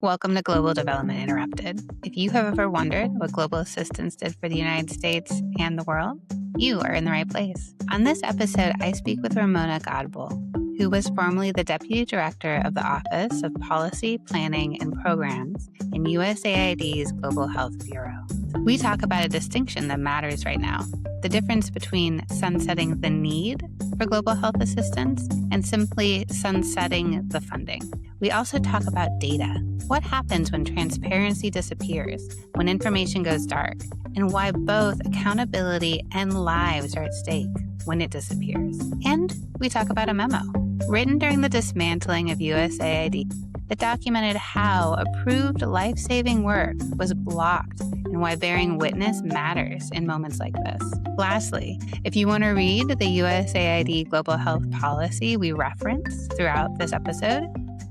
Welcome to Global Development Interrupted. If you have ever wondered what global assistance did for the United States and the world, you are in the right place. On this episode, I speak with Ramona Godbole, who was formerly the Deputy Director of the Office of Policy, Planning, and Programs in USAID's Global Health Bureau. We talk about a distinction that matters right now, the difference between sunsetting the need for global health assistance and simply sunsetting the funding. We also talk about data. What happens when transparency disappears, when information goes dark, and why both accountability and lives are at stake when it disappears. And we talk about a memo written during the dismantling of USAID that documented how approved life-saving work was blocked and why bearing witness matters in moments like this. Lastly, if you want to read the USAID Global Health Policy we reference throughout this episode,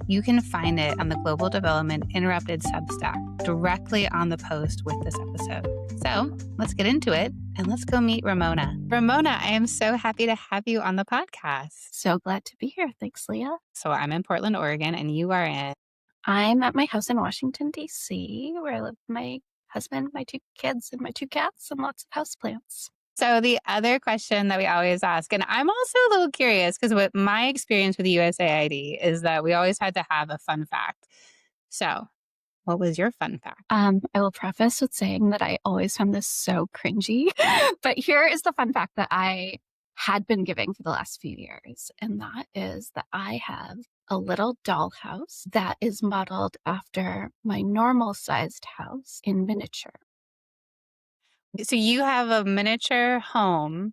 you can find it on the Global Development Interrupted Substack directly on the post with this episode. So let's get into it and let's go meet Ramona. Ramona, I am so happy to have you on the podcast. So glad to be here. Thanks, Leah. So I'm in Portland, Oregon, and you are in? I'm at my house in Washington, D.C., where I live with my husband, my 2 kids, and my 2 cats, and lots of houseplants. So the other question that we always ask, and I'm also a little curious because what my experience with USAID is that we always had to have a fun fact. So what was your fun fact? I will preface with saying that I always found this so cringy, but here is the fun fact that I had been giving for the last few years, and that is that I have a little dollhouse that is modeled after my normal-sized house in miniature. So you have a miniature home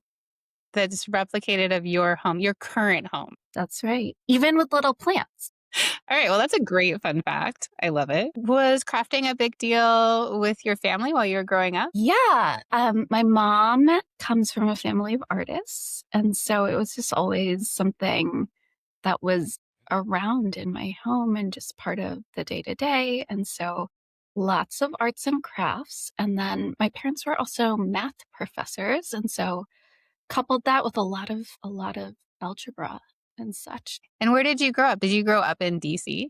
that's replicated of your home, your current home. That's right. Even with little plants. All right. Well, that's a great fun fact. I love it. Was crafting a big deal with your family while you were growing up? Yeah. My mom comes from a family of artists. And so it was just always something that was around in my home and just part of the day-to-day. And so lots of arts and crafts. And then my parents were also math professors. And so coupled that with a lot of algebra and such. And where did you grow up? Did you grow up in DC?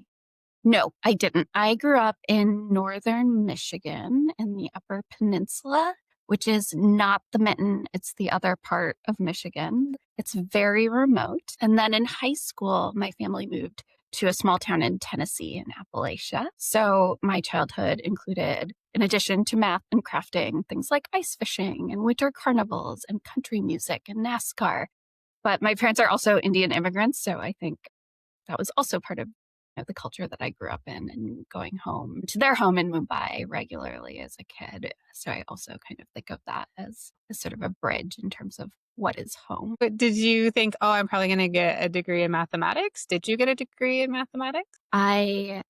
No, I didn't. I grew up in northern Michigan in the Upper Peninsula, which is not the Mitten. It's the other part of Michigan. It's very remote. And then in high school, my family moved to a small town in Tennessee in Appalachia. So my childhood included, in addition to math and crafting, things like ice fishing and winter carnivals and country music and NASCAR. But my parents are also Indian immigrants, so I think that was also part of the culture that I grew up in, and going home to their home in Mumbai regularly as a kid. So I also kind of think of that as sort of a bridge in terms of what is home. But did you think, oh, I'm probably going to get a degree in mathematics? Did you get a degree in mathematics? I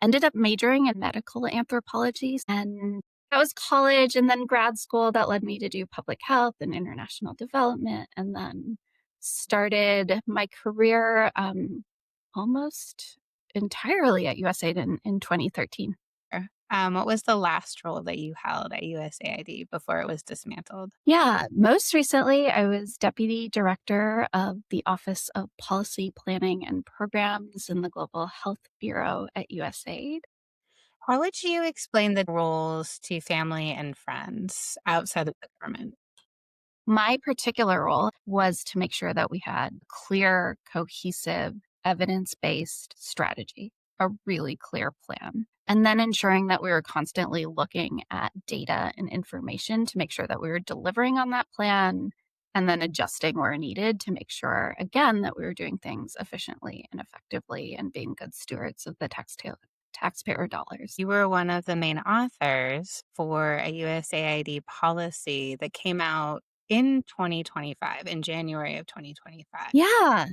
ended up majoring in medical anthropology, and that was college, and then grad school that led me to do public health and international development, and then started my career almost entirely at USAID in 2013. What was the last role that you held at USAID before it was dismantled? Yeah, most recently, I was Deputy Director of the Office of Policy, Planning, and Programs in the Global Health Bureau at USAID. How would you explain the roles to family and friends outside of the government? My particular role was to make sure that we had clear, cohesive, evidence-based strategy, a really clear plan, and then ensuring that we were constantly looking at data and information to make sure that we were delivering on that plan and then adjusting where needed to make sure, again, that we were doing things efficiently and effectively and being good stewards of the taxpayer dollars. You were one of the main authors for a USAID policy that came out in 2025, in January of 2025. Yeah.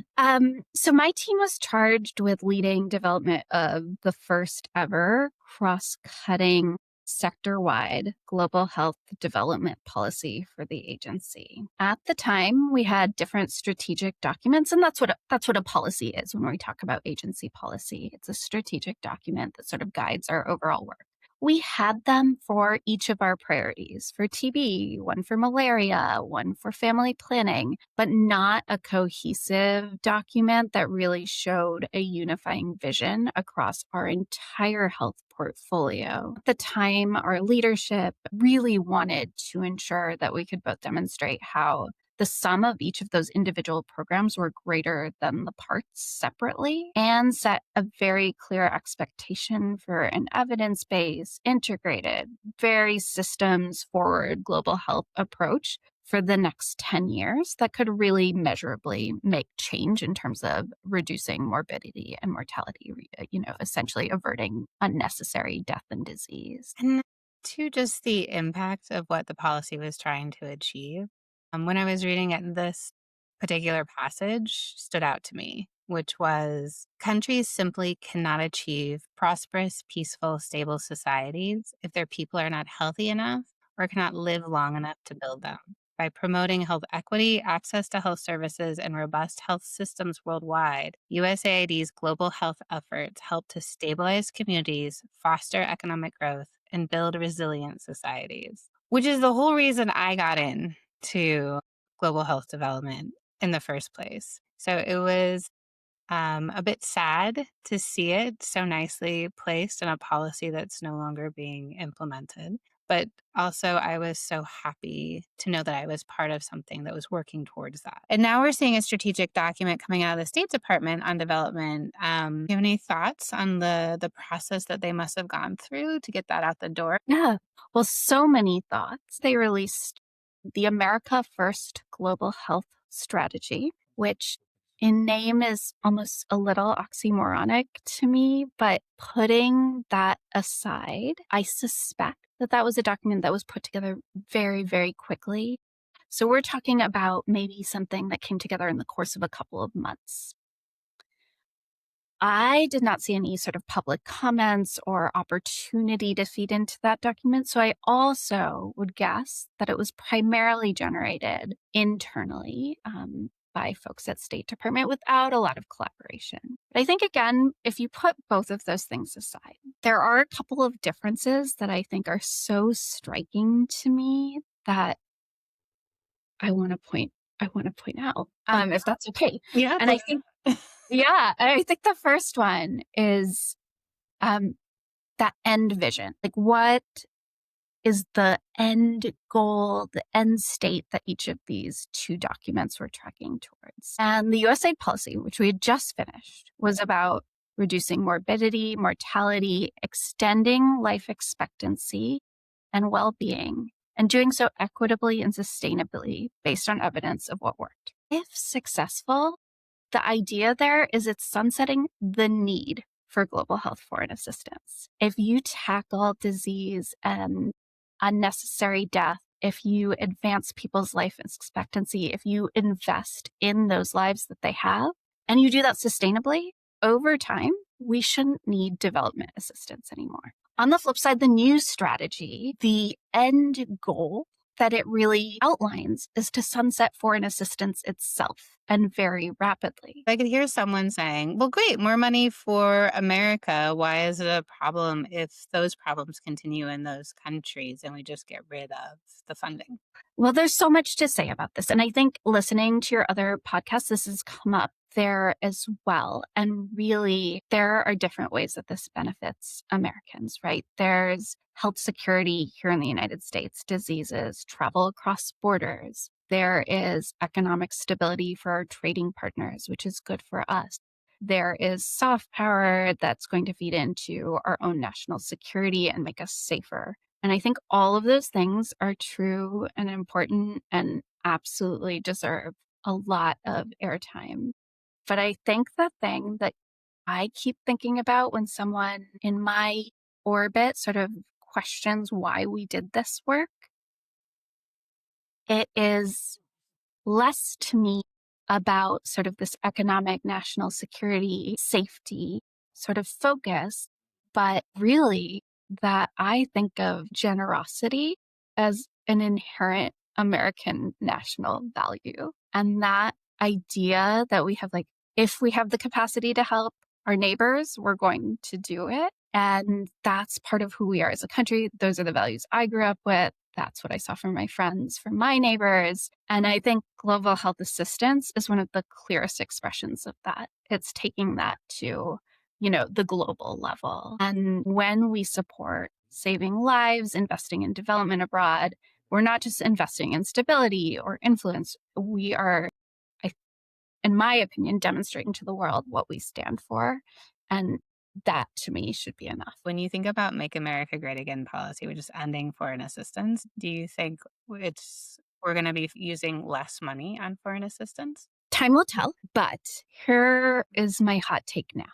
So my team was charged with leading development of the first ever cross-cutting sector-wide global health development policy for the agency. At the time, we had different strategic documents, and that's what a policy is when we talk about agency policy. It's a strategic document that sort of guides our overall work. We had them for each of our priorities. For TB, one for malaria, one for family planning, but not a cohesive document that really showed a unifying vision across our entire health portfolio. At the time, our leadership really wanted to ensure that we could both demonstrate how the sum of each of those individual programs were greater than the parts separately, and set a very clear expectation for an evidence-based, integrated, very systems forward global health approach for the next 10 years that could really measurably make change in terms of reducing morbidity and mortality, essentially averting unnecessary death and disease. And to just the impact of what the policy was trying to achieve, when I was reading it, this particular passage stood out to me, which was countries simply cannot achieve prosperous, peaceful, stable societies if their people are not healthy enough or cannot live long enough to build them. By promoting health equity, access to health services, and robust health systems worldwide, USAID's global health efforts help to stabilize communities, foster economic growth, and build resilient societies, which is the whole reason I got into global health development in the first place. So it was a bit sad to see it so nicely placed in a policy that's no longer being implemented. But also, I was so happy to know that I was part of something that was working towards that. And now we're seeing a strategic document coming out of the State Department on development. Do you have any thoughts on the process that they must have gone through to get that out the door? Yeah. Well, so many thoughts. They released the America First Global Health Strategy, which in name is almost a little oxymoronic to me, but putting that aside, I suspect that that was a document that was put together very, very quickly. So we're talking about maybe something that came together in the course of a couple of months. I did not see any sort of public comments or opportunity to feed into that document. So I also would guess that it was primarily generated internally by folks at State Department without a lot of collaboration. But I think, again, if you put both of those things aside, there are a couple of differences that I think are so striking to me that I want to point out, if that's okay. Yeah. And I think yeah, I think the first one is that end vision. Like, what is the end goal, the end state that each of these two documents were tracking towards? And the USAID policy, which we had just finished, was about reducing morbidity, mortality, extending life expectancy and well-being, and doing so equitably and sustainably based on evidence of what worked. If successful, the idea there is it's sunsetting the need for global health foreign assistance. If you tackle disease and unnecessary death, if you advance people's life expectancy, if you invest in those lives that they have, and you do that sustainably, over time, we shouldn't need development assistance anymore. On the flip side, the new strategy, the end goal that it really outlines is to sunset foreign assistance itself, and very rapidly. I could hear someone saying, well, great, more money for America. Why is it a problem if those problems continue in those countries and we just get rid of the funding? Well, there's so much to say about this. And I think listening to your other podcasts, this has come up there as well. And really, there are different ways that this benefits Americans, right? There's health security here in the United States, diseases, travel across borders. There is economic stability for our trading partners, which is good for us. There is soft power that's going to feed into our own national security and make us safer. And I think all of those things are true and important and absolutely deserve a lot of airtime. But I think the thing that I keep thinking about when someone in my orbit sort of questions why we did this work, it is less to me about sort of this economic national security, safety sort of focus, but really that I think of generosity as an inherent American national value. And that idea that we have, like, if we have the capacity to help our neighbors, we're going to do it. And that's part of who we are as a country. Those are the values I grew up with. That's what I saw from my friends, from my neighbors. And I think global health assistance is one of the clearest expressions of that. It's taking that to, the global level. And when we support saving lives, investing in development abroad, we're not just investing in stability or influence. We are, in my opinion, demonstrating to the world what we stand for. And that to me should be enough. When you think about Make America Great Again policy, which is ending foreign assistance, do you think we're going to be using less money on foreign assistance? Time will tell, but here is my hot take now.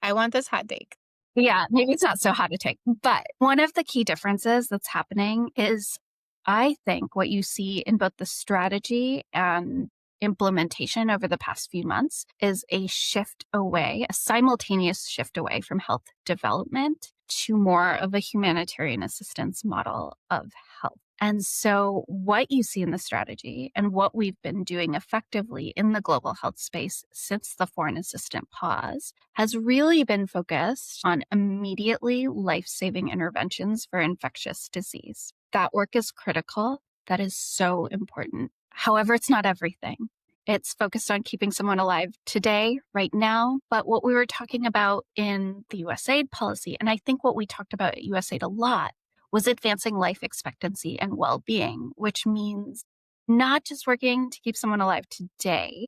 I want this hot take. Yeah, maybe it's not so hot to take, but one of the key differences that's happening is I think what you see in both the strategy and implementation over the past few months is a shift away, a simultaneous shift away from health development to more of a humanitarian assistance model of health. And so what you see in the strategy and what we've been doing effectively in the global health space since the foreign assistant pause has really been focused on immediately life-saving interventions for infectious disease. That work is critical. That is so important. However, it's not everything. It's focused on keeping someone alive today, right now. But what we were talking about in the USAID policy, and I think what we talked about at USAID a lot, was advancing life expectancy and well-being, which means not just working to keep someone alive today,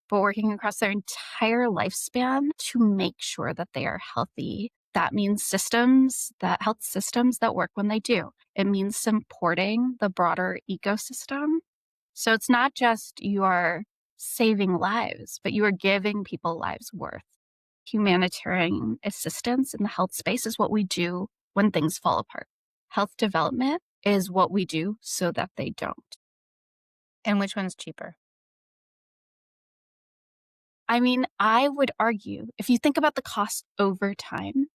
but working across their entire lifespan to make sure that they are healthy. That means health systems that work when they do. It means supporting the broader ecosystem. So it's not just you are saving lives, but you are giving people lives worth. Humanitarian assistance in the health space is what we do when things fall apart. Health development is what we do so that they don't. And which one's cheaper? I mean, I would argue, if you think about the cost over time,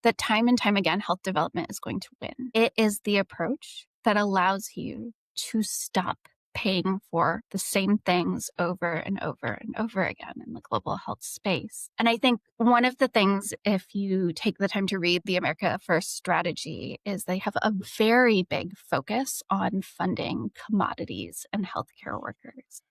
that time and time again, health development is going to win. It is the approach that allows you to stop paying for the same things over and over and over again in the global health space. And I think one of the things, if you take the time to read the America First strategy, is they have a very big focus on funding commodities and healthcare workers.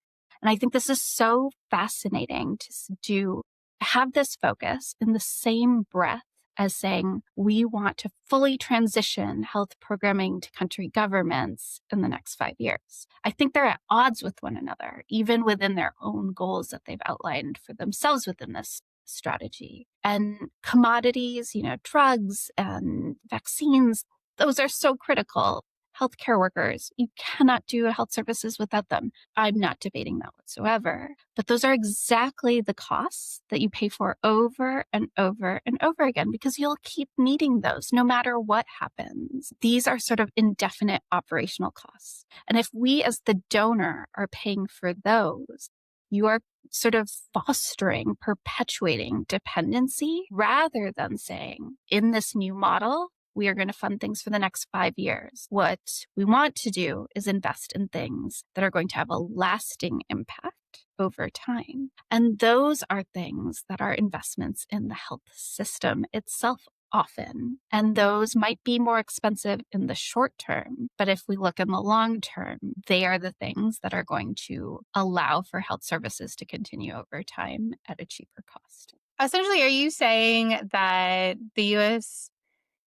And I think this is so fascinating to have this focus in the same breath as saying we want to fully transition health programming to country governments in the next 5 years. I think they're at odds with one another, even within their own goals that they've outlined for themselves within this strategy. And commodities, drugs and vaccines, those are so critical. Healthcare workers, you cannot do health services without them. I'm not debating that whatsoever. But those are exactly the costs that you pay for over and over and over again, because you'll keep needing those no matter what happens. These are sort of indefinite operational costs. And if we as the donor are paying for those, you are sort of fostering, perpetuating dependency rather than saying, in this new model, we are going to fund things for the next 5 years. What we want to do is invest in things that are going to have a lasting impact over time. And those are things that are investments in the health system itself often. And those might be more expensive in the short term. But if we look in the long term, they are the things that are going to allow for health services to continue over time at a cheaper cost. Essentially, are you saying that the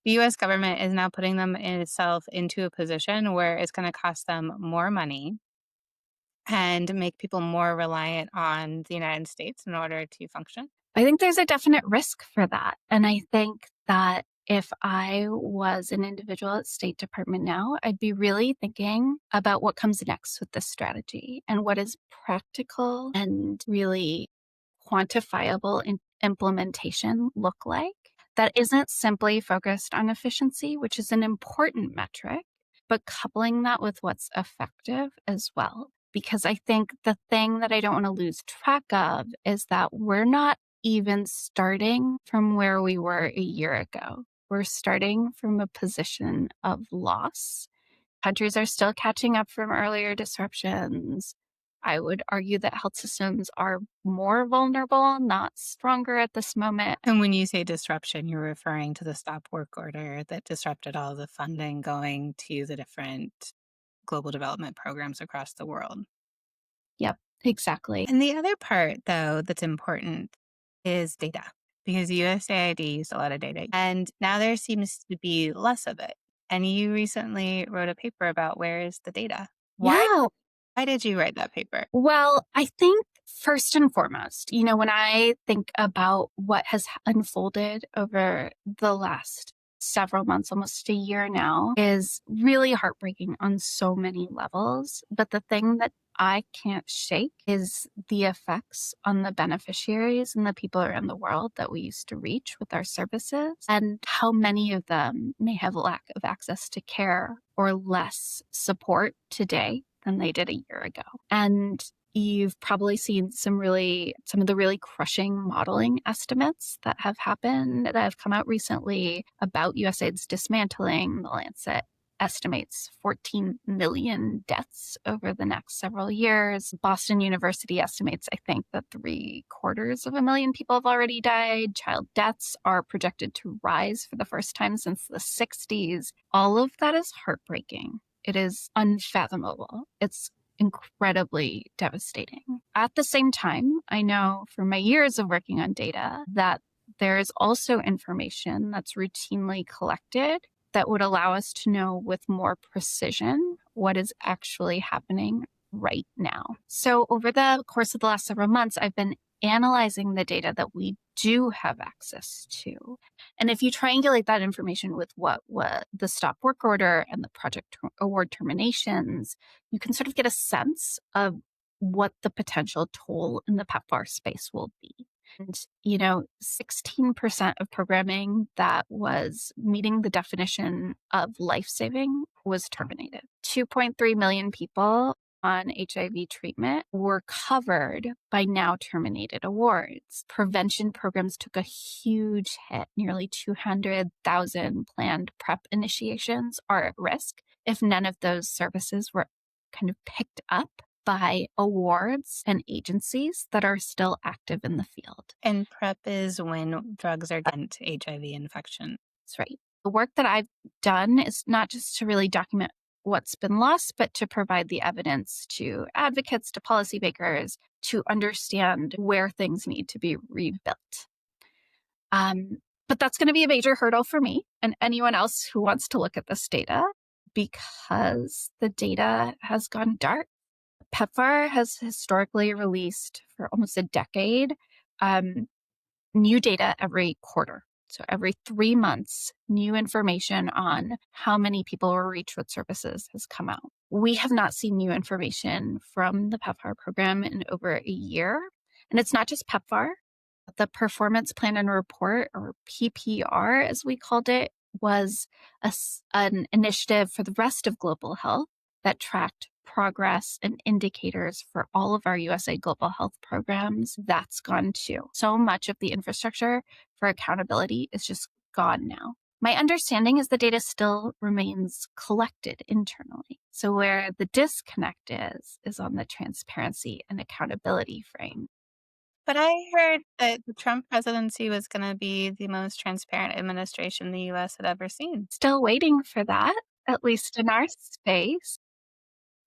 U.S. government is now putting them itself into a position where it's going to cost them more money and make people more reliant on the United States in order to function? I think there's a definite risk for that. And I think that if I was an individual at State Department now, I'd be really thinking about what comes next with this strategy and what is practical and really quantifiable implementation look like that isn't simply focused on efficiency, which is an important metric, but coupling that with what's effective as well. Because I think the thing that I don't want to lose track of is that we're not even starting from where we were a year ago. We're starting from a position of loss. Countries are still catching up from earlier disruptions. I would argue that health systems are more vulnerable, not stronger at this moment. And when you say disruption, you're referring to the stop work order that disrupted all the funding going to the different global development programs across the world. Yep, exactly. And the other part, though, that's important is data because USAID used a lot of data and now there seems to be less of it. And you recently wrote a paper about where is the data? Why, Yeah. why did you write that paper? Well, I think first and foremost, when I think about what has unfolded over the last several months, almost a year now, is really heartbreaking on so many levels. But the thing that I can't shake is the effects on the beneficiaries and the people around the world that we used to reach with our services, and how many of them may have lack of access to care or less support today than they did a year ago. And you've probably seen some of the really crushing modeling estimates that have happened, that have come out recently about USAID's dismantling. The Lancet estimates 14 million deaths over the next several years. Boston University estimates, I think, that 750,000 people have already died. Child deaths are projected to rise for the first time since the 60s. All of that is heartbreaking. It is unfathomable. It's incredibly devastating. At the same time, I know from my years of working on data that there is also information that's routinely collected that would allow us to know with more precision what is actually happening right now. So over the course of the last several months, I've been analyzing the data that we do have access to. And if you triangulate that information with what the stop work order and the project award terminations, you can sort of get a sense of what the potential toll in the PEPFAR space will be. And, 16% of programming that was meeting the definition of life-saving was terminated. 2.3 million people on HIV treatment were covered by now terminated awards. Prevention programs took a huge hit. Nearly 200,000 planned PrEP initiations are at risk if none of those services were kind of picked up by awards and agencies that are still active in the field. And PrEP is when drugs are against HIV infection. That's right. The work that I've done is not just to really document what's been lost, but to provide the evidence to advocates, to policymakers, to understand where things need to be rebuilt. But that's going to be a major hurdle for me and anyone else who wants to look at this data, because the data has gone dark. PEPFAR has historically released for almost a decade new data every quarter. So every 3 months, new information on how many people were reached with services has come out. We have not seen new information from the PEPFAR program in over a year. And it's not just PEPFAR. The Performance Plan and Report, or PPR as we called it, was an initiative for the rest of global health that tracked progress and indicators for all of our USAID global health programs. That's gone too. So much of the infrastructure for accountability is just gone now. My understanding is the data still remains collected internally. So where the disconnect is on the transparency and accountability frame. But I heard that the Trump presidency was going to be the most transparent administration the US had ever seen. Still waiting for that, at least in our space.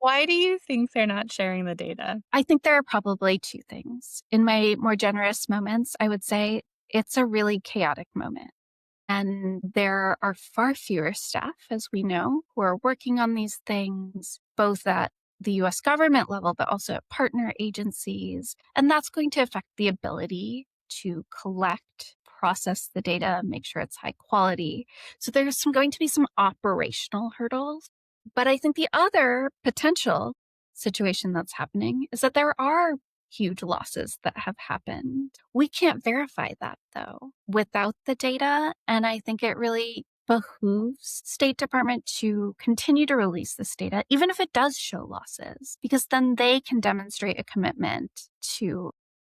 Why do you think they're not sharing the data? I think there are probably two things. In my more generous moments, I would say it's a really chaotic moment. And there are far fewer staff, as we know, who are working on these things, both at the US government level, but also at partner agencies. And that's going to affect the ability to collect, process the data, make sure it's high quality. So there's going to be some operational hurdles. But I think the other potential situation that's happening is that there are huge losses that have happened. We can't verify that, though, without the data. And I think it really behooves State Department to continue to release this data, even if it does show losses, because then they can demonstrate a commitment to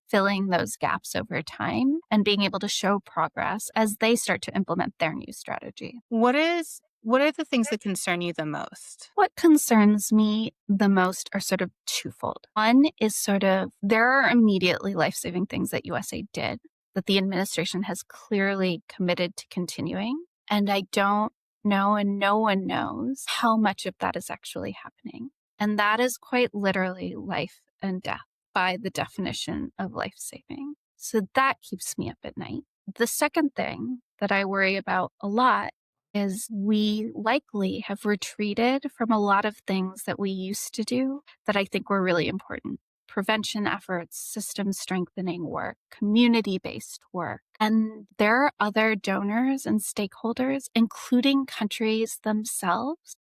filling those gaps over time and being able to show progress as they start to implement their new strategy. What is What are the things that concern you the most? What concerns me the most are sort of twofold. One is sort of, there are immediately life-saving things that USAID did that the administration has clearly committed to continuing. And I don't know, and no one knows how much of that is actually happening. And that is quite literally life and death by the definition of life-saving. So that keeps me up at night. The second thing that I worry about a lot is we likely have retreated from a lot of things that we used to do that I think were really important. Prevention efforts, system strengthening work, community-based work. And there are other donors and stakeholders, including countries themselves,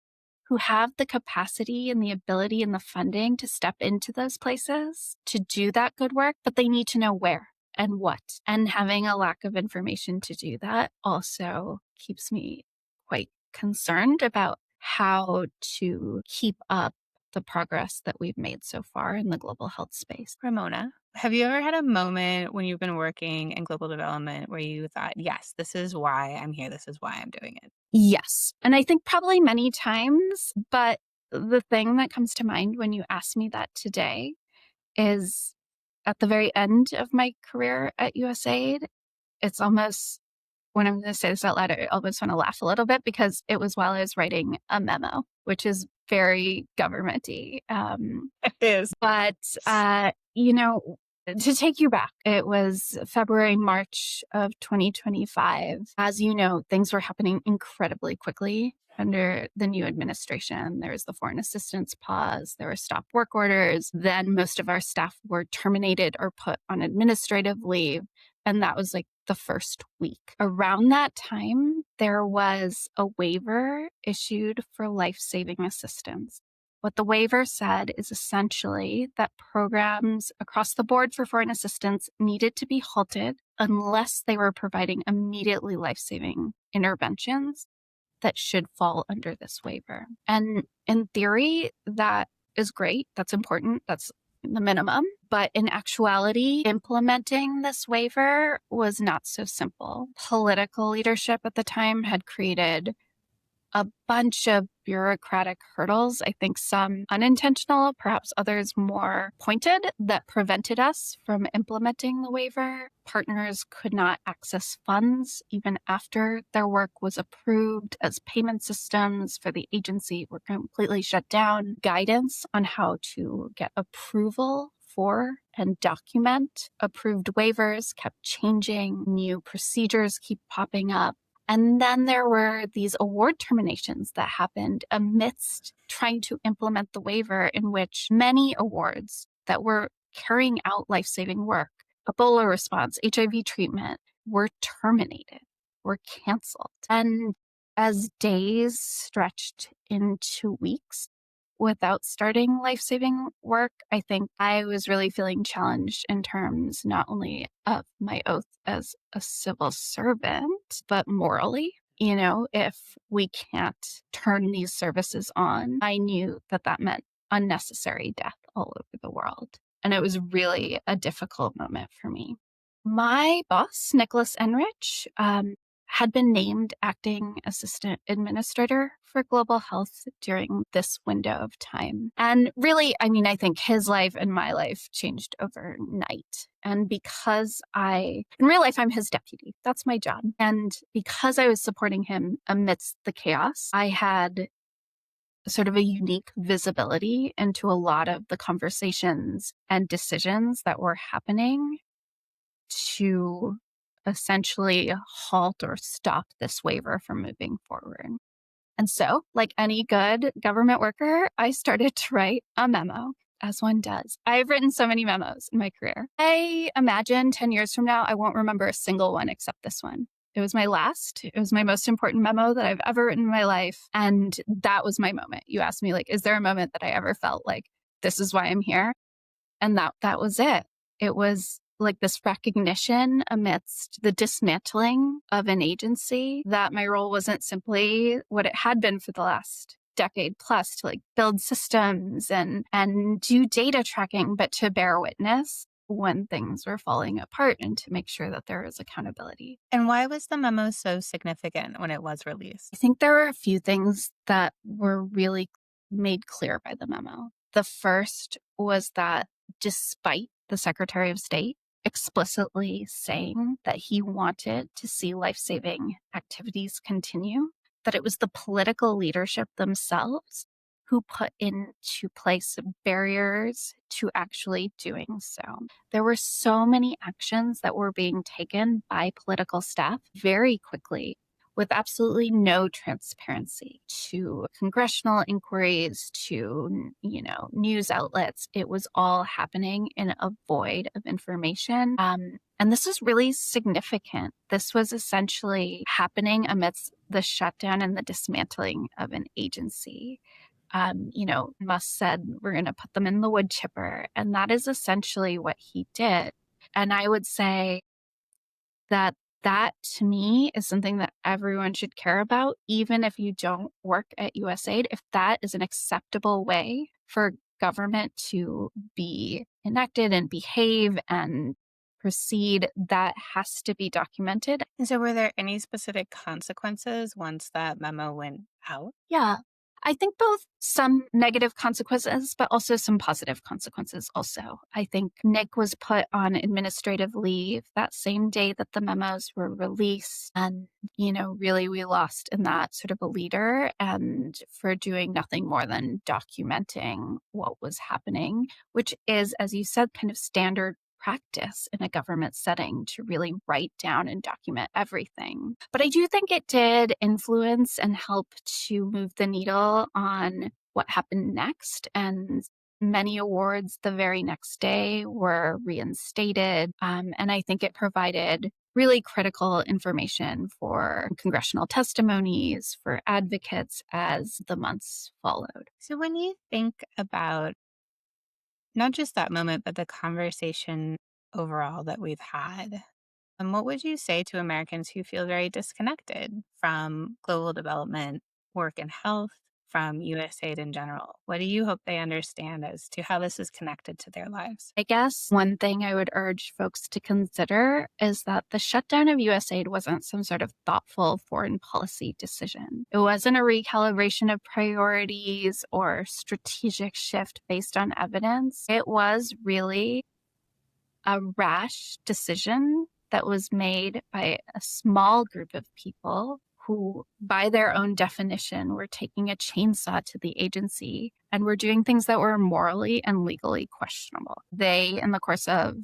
who have the capacity and the ability and the funding to step into those places to do that good work, but they need to know where and what. And having a lack of information to do that also keeps me quite concerned about how to keep up the progress that we've made so far in the global health space. Ramona, have you ever had a moment when you've been working in global development where you thought, yes, this is why I'm here, this is why I'm doing it? Yes. And I think probably many times, but the thing that comes to mind when you ask me that today is at the very end of my career at USAID, it's almost, when I'm going to say this out loud, I almost want to laugh a little bit because it was while I was writing a memo, which is very government-y. It is. But, to take you back, it was February, March of 2025. As you know, things were happening incredibly quickly under the new administration. There was the foreign assistance pause, there were stop work orders. Then most of our staff were terminated or put on administrative leave. And that was like the first week. Around that time, there was a waiver issued for life-saving assistance. What the waiver said is essentially that programs across the board for foreign assistance needed to be halted unless they were providing immediately life-saving interventions that should fall under this waiver. And in theory, that is great. That's important. That's the minimum. But in actuality, implementing this waiver was not so simple. Political leadership at the time had created a bunch of bureaucratic hurdles, I think some unintentional, perhaps others more pointed, that prevented us from implementing the waiver. Partners could not access funds even after their work was approved, as payment systems for the agency were completely shut down. Guidance on how to get approval for and document approved waivers kept changing. New procedures keep popping up. And then there were these award terminations that happened amidst trying to implement the waiver, in which many awards that were carrying out life-saving work, Ebola response, HIV treatment, were terminated, were canceled. And as days stretched into weeks without starting life-saving work, I think I was really feeling challenged in terms not only of my oath as a civil servant, but morally. If we can't turn these services on, I knew that that meant unnecessary death all over the world. And it was really a difficult moment for me. My boss, Nicholas Enrich, had been named acting assistant administrator for global health during this window of time. And really, I think his life and my life changed overnight. And because in real life, I'm his deputy. That's my job. And because I was supporting him amidst the chaos, I had sort of a unique visibility into a lot of the conversations and decisions that were happening to essentially halt or stop this waiver from moving forward. And so, like any good government worker, I started to write a memo, as one does. I've written so many memos in my career. I imagine 10 years from now, I won't remember a single one except this one. It was my last. It was my most important memo that I've ever written in my life. And that was my moment. You asked me, is there a moment that I ever felt like this is why I'm here? And that was it. It was like this recognition amidst the dismantling of an agency that my role wasn't simply what it had been for the last decade plus, to build systems and do data tracking, but to bear witness when things were falling apart and to make sure that there was accountability. And why was the memo so significant when it was I released? think there were a few things that were really made clear by the memo. The first was that despite the Secretary of State explicitly saying that he wanted to see life-saving activities continue, that it was the political leadership themselves who put into place barriers to actually doing so. There were so many actions that were being taken by political staff very quickly with absolutely no transparency to congressional inquiries, to, news outlets. It was all happening in a void of information. And this is really significant. This was essentially happening amidst the shutdown and the dismantling of an agency. Musk said, we're going to put them in the wood chipper. And that is essentially what he did. And I would say that to me is something that everyone should care about, even if you don't work at USAID. If that is an acceptable way for government to be enacted and behave and proceed, that has to be documented. And so, were there any specific consequences once that memo went out? Yeah. I think both some negative consequences, but also some positive consequences also. I think Nick was put on administrative leave that same day that the memos were released. And, really we lost in that sort of a leader and for doing nothing more than documenting what was happening, which is, as you said, kind of standard practice in a government setting to really write down and document everything. But I do think it did influence and help to move the needle on what happened next. And many awards the very next day were reinstated. And I think it provided really critical information for congressional testimonies, for advocates as the months followed. So, when you think about not just that moment, but the conversation overall that we've had, what would you say to Americans who feel very disconnected from global development, work and health, from USAID in general? What do you hope they understand as to how this is connected to their lives? I guess one thing I would urge folks to consider is that the shutdown of USAID wasn't some sort of thoughtful foreign policy decision. It wasn't a recalibration of priorities or strategic shift based on evidence. It was really a rash decision that was made by a small group of people who, by their own definition, were taking a chainsaw to the agency and were doing things that were morally and legally questionable. They, in the course of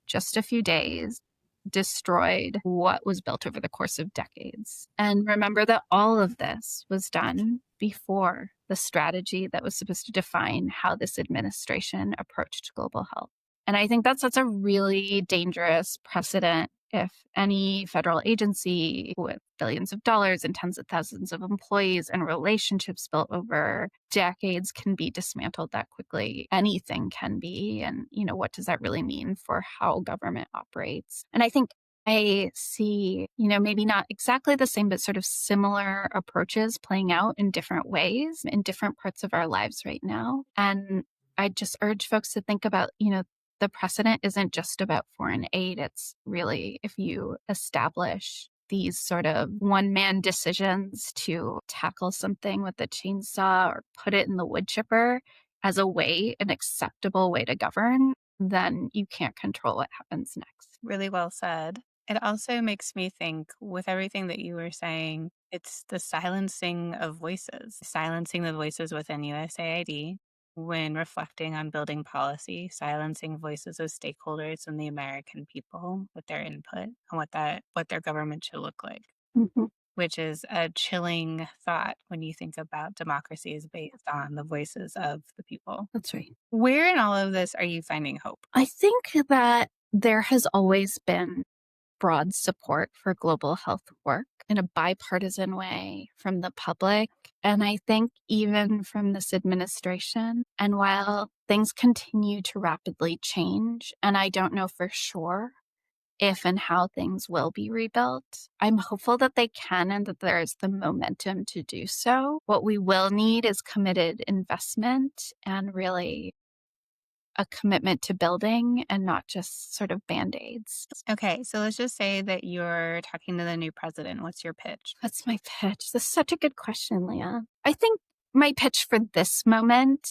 just a few days, destroyed what was built over the course of decades. And remember that all of this was done before the strategy that was supposed to define how this administration approached global health. And I think that sets a really dangerous precedent if any federal agency with billions of dollars and tens of thousands of employees and relationships built over decades can be dismantled that quickly. Anything can be. And, what does that really mean for how government operates? And I think I see, maybe not exactly the same, but sort of similar approaches playing out in different ways in different parts of our lives right now. And I just urge folks to think about, the precedent isn't just about foreign aid. It's really if you establish these sort of one-man decisions to tackle something with a chainsaw or put it in the wood chipper as an acceptable way to govern, then you can't control what happens next. Really well said. It also makes me think, with everything that you were saying, it's the silencing of voices, silencing the voices within USAID when reflecting on building policy, silencing voices of stakeholders and the American people with their input on what their government should look like, Mhm. which is a chilling thought when you think about democracy is based on the voices of the people. That's right. Where in all of this are you finding hope? I think that there has always been broad support for global health work in a bipartisan way from the public. And I think even from this administration. And while things continue to rapidly change, and I don't know for sure if and how things will be rebuilt, I'm hopeful that they can and that there is the momentum to do so. What we will need is committed investment and really a commitment to building and not just sort of Band-Aids. Okay, so let's just say that you're talking to the new president. What's your pitch? What's my pitch? This is such a good question, Leah. I think my pitch for this moment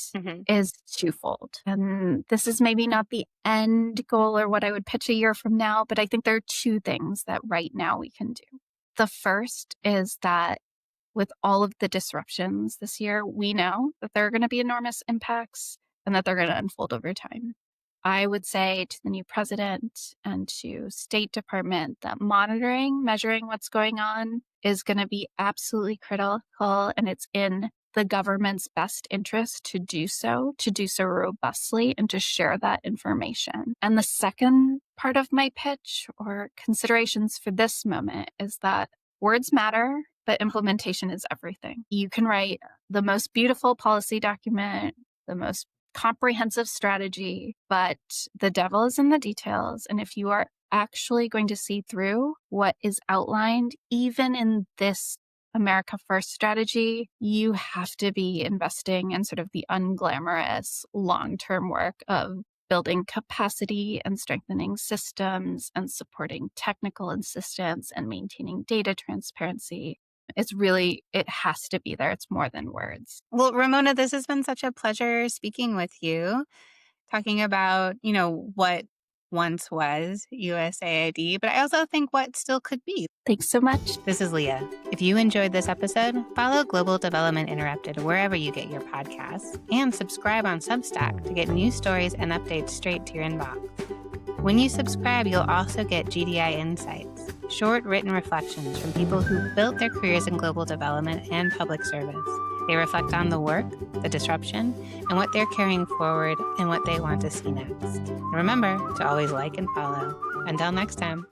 is twofold. And this is maybe not the end goal or what I would pitch a year from now, but I think there are two things that right now we can do. The first is that with all of the disruptions this year, we know that there are going to be enormous impacts and that they're going to unfold over time. I would say to the new president and to State Department that monitoring, measuring what's going on is going to be absolutely critical, and it's in the government's best interest to do so robustly and to share that information. And the second part of my pitch or considerations for this moment is that words matter, but implementation is everything. You can write the most beautiful policy document, the most comprehensive strategy, but the devil is in the details. And if you are actually going to see through what is outlined, even in this America First strategy, you have to be investing in sort of the unglamorous long-term work of building capacity and strengthening systems and supporting technical assistance and maintaining data transparency. It has to be there. It's more than words. Well, Ramona, this has been such a pleasure speaking with you, talking about, what once was USAID, but I also think what still could be. Thanks so much. This is Leah. If you enjoyed this episode, follow Global Development Interrupted wherever you get your podcasts, and subscribe on Substack to get new stories and updates straight to your inbox. When you subscribe, you'll also get GDI Insights, short written reflections from people who built their careers in global development and public service. They reflect on the work, the disruption, and what they're carrying forward and what they want to see next. And remember to always like and follow. Until next time.